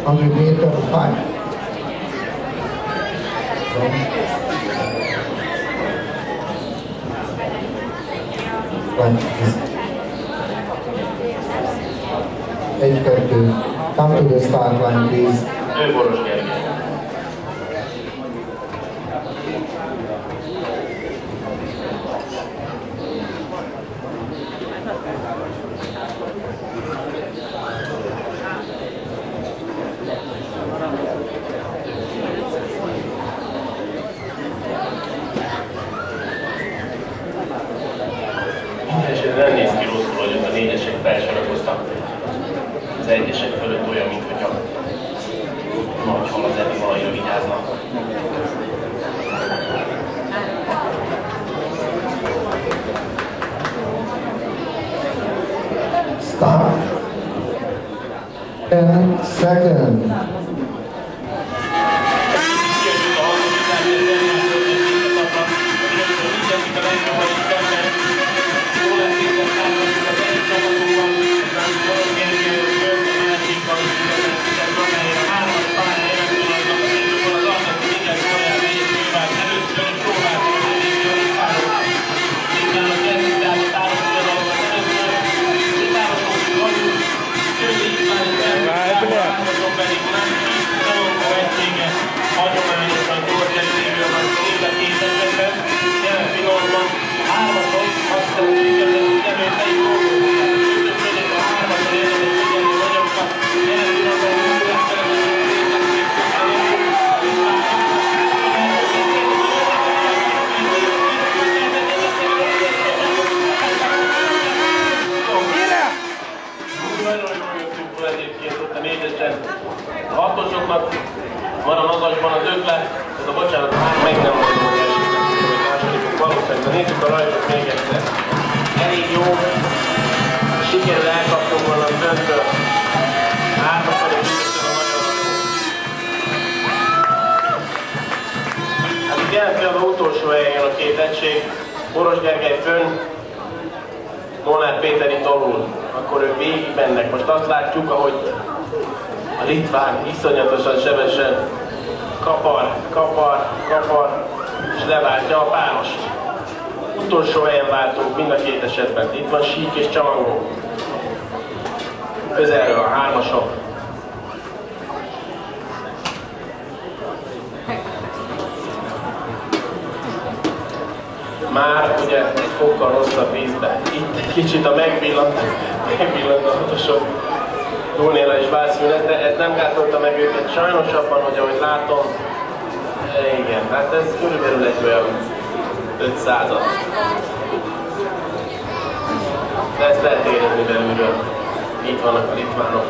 100 meter 5. Egy-kettő. Come to the start line, please. Boros Gergely. És ez nem néz ki rosszul, hogy ott a négyesek felsorakoztak az egyesek fölött, olyan, mint hogyha nagy hal az eddig valaira vigyáznak. Start. 10 seconds. A hatosoknak van a magasban az ötlet, ez a bocsánat, már meg nem mondom, hogy elsőnek, hogy másodikok valószínűleg. Nézzük a rajzot még egyszer. Elég jó, sikerül elkapnunk volna a döntő. Hármasor és ütöttön a magyar adó. Hát itt jelen pillanatban utolsó helyen jön a két egység. Boros Gergely fönn, Molnár Péter itt alul. Akkor ők végig mennek. Most azt látjuk, ahogy a litván iszonyatosan sebesen kapar, és leváltja a párost. Utolsó helyen váltunk mind a két esetben. Itt van Sík és Csamangó. Közelről a hármasok. Már ugye egy fokkal rosszabb vízbe. Itt egy kicsit a megvillantatosok túlnél is válszűnet, de ez nem gátolta meg őket. Sajnos abban, hogy ahogy látom, igen, hát ez körülbelül egy olyan 500-at. De ezt lehet érezni belülről. Itt vannak a litvánok.